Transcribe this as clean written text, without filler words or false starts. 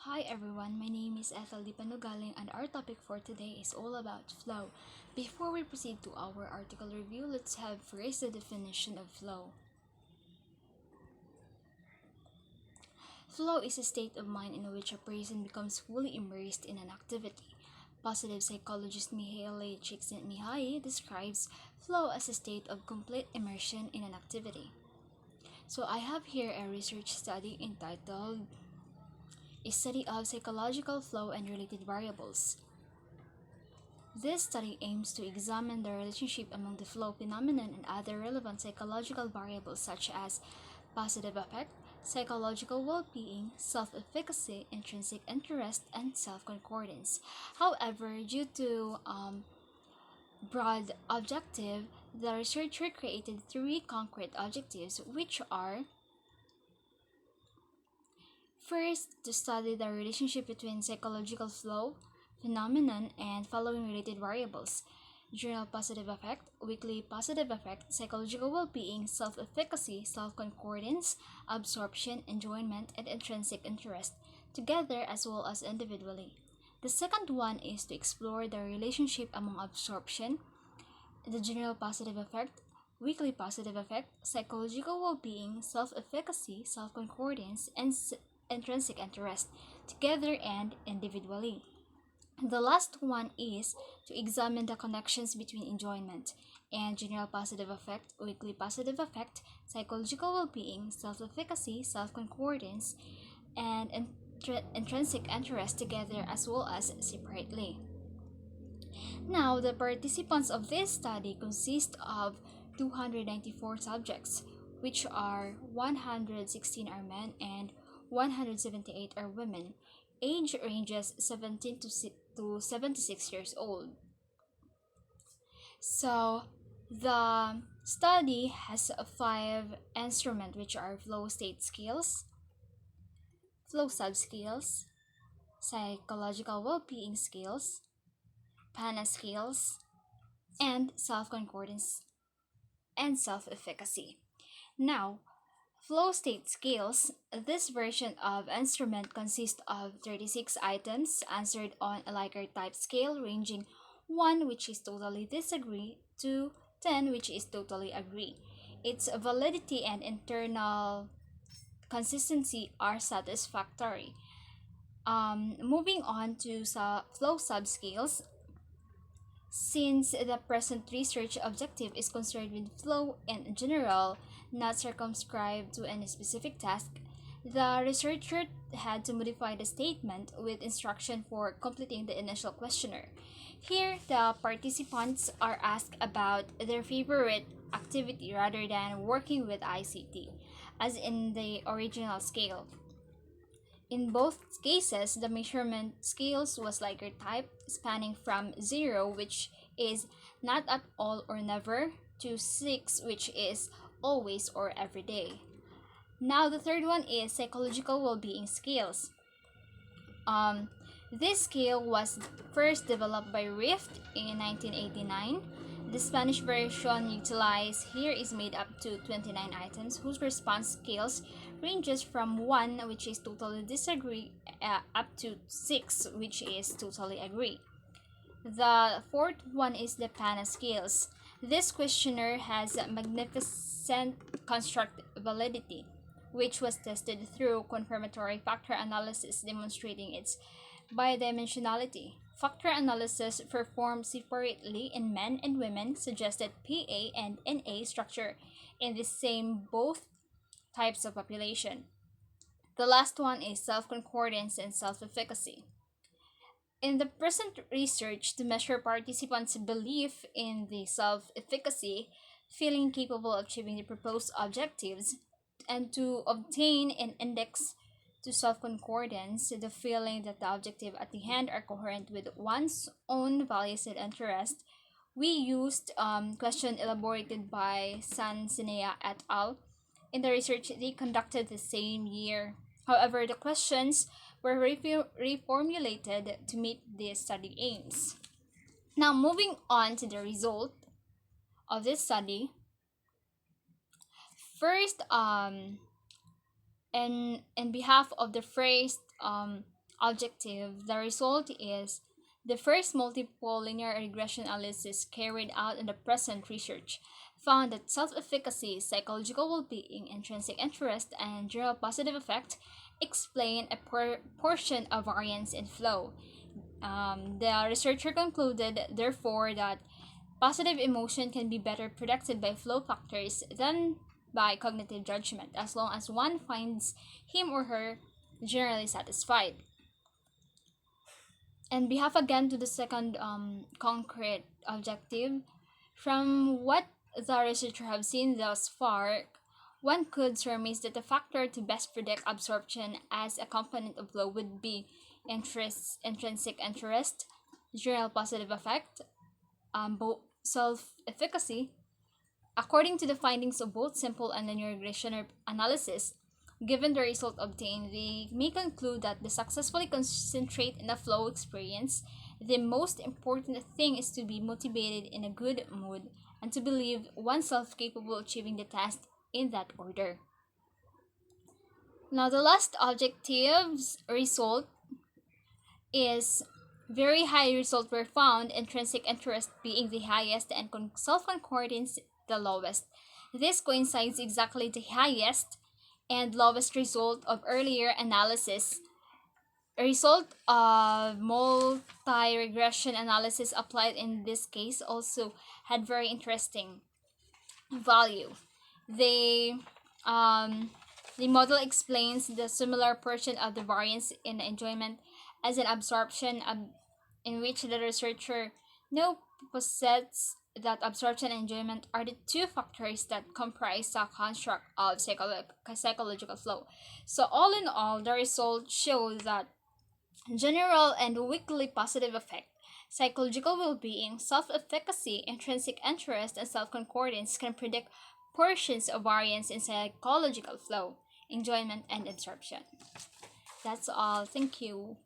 Hi everyone, my name is Ethel Dipanugaling and our topic for today is all about flow. Before we proceed to our article review, let's have first the definition of flow. Flow is a state of mind in which a person becomes fully immersed in an activity. Positive psychologist Mihaly Csikszentmihalyi describes flow as a state of complete immersion in an activity. So I have here a research study entitled A Study of Psychological Flow and Related Variables. This study aims to examine the relationship among the flow phenomenon and other relevant psychological variables such as positive affect, psychological well-being, self-efficacy, intrinsic interest, and self-concordance. However, due to broad objective, the researcher created three concrete objectives, which are: first, to study the relationship between psychological flow phenomenon and following related variables: general positive affect, weakly positive affect, psychological well-being, self-efficacy, self-concordance, absorption, enjoyment, and intrinsic interest, together as well as individually. The second one is to explore the relationship among absorption, the general positive effect, weakly positive effect, psychological well-being, self-efficacy, self-concordance, and intrinsic interest, together and individually. The last one is to examine the connections between enjoyment and general positive effect, weakly positive effect, psychological well-being, self-efficacy, self-concordance, and intrinsic interest together as well as separately. Now, the participants of this study consist of 294 subjects, which are 116 are men and 178 are women. Age ranges 17 to 76 years old. So, the study has five instruments, which are flow state skills, flow subskills, psychological well-being skills, PANA skills, and self-concordance and self-efficacy. Now, flow state skills. This version of instrument consists of 36 items answered on a Likert type scale ranging 1, which is totally disagree, to 10, which is totally agree. Its validity and internal consistency are satisfactory. Moving on to flow subscales, since the present research objective is concerned with flow in general, not circumscribed to any specific task, the researcher had to modify the statement with instruction for completing the initial questionnaire. Here, the participants are asked about their favorite activity rather than working with ICT, as in the original scale. In both cases, the measurement scales was Likert type, spanning from 0, which is not at all or never, to 6, which is always or every day. Now, the third one is psychological well-being scales. Um, this scale was first developed by Rift in 1989. The Spanish version utilized here is made up to 29 items whose response scales ranges from 1, which is totally disagree, up to 6, which is totally agree. The fourth one is the PANA scales. This questionnaire has a magnificent construct validity, which was tested through confirmatory factor analysis demonstrating its bidimensionality. Factor analysis performed separately in men and women suggested PA and NA structure in the same both types of population. The last one is self-concordance and self-efficacy. In the present research to measure participants' belief in the self-efficacy, feeling capable of achieving the proposed objectives, and to obtain an index to self-concordance, the feeling that the objective at the hand are coherent with one's own values and interests, we used question elaborated by Sansinea et al. In the research they conducted the same year. However, the questions were reformulated to meet the study aims. Now, moving on to the result of this study, first, in behalf of the first objective, the result is the first multiple linear regression analysis carried out in the present research found that self-efficacy, psychological well-being, intrinsic interest, and general positive effect explain a portion of variance in flow. The researcher concluded, therefore, that positive emotion can be better predicted by flow factors than by cognitive judgment, as long as one finds him or her generally satisfied. And behalf again to the second concrete objective, from what the researcher have seen thus far, one could surmise that the factor to best predict absorption as a component of flow would be intrinsic interest, general positive effect, both self-efficacy. According to the findings of both simple and linear regression analysis, given the result obtained, we may conclude that to successfully concentrate in a flow experience, the most important thing is to be motivated in a good mood and to believe oneself capable of achieving the task in that order. Now, the last objective's result is very high result were found, intrinsic interest being the highest and self-concordance the lowest. This coincides exactly the highest and lowest result of earlier analysis. A result of multi-regression analysis applied in this case also had very interesting value. They um, the model explains the similar portion of the variance in enjoyment as an absorption in which the researcher now posits that absorption and enjoyment are the two factors that comprise the construct of psychological flow. So, all in all, the results show that general and weakly positive effect, psychological well being, self efficacy, intrinsic interest, and self concordance can predict portions of variance in psychological flow, enjoyment, and absorption. That's all. Thank you.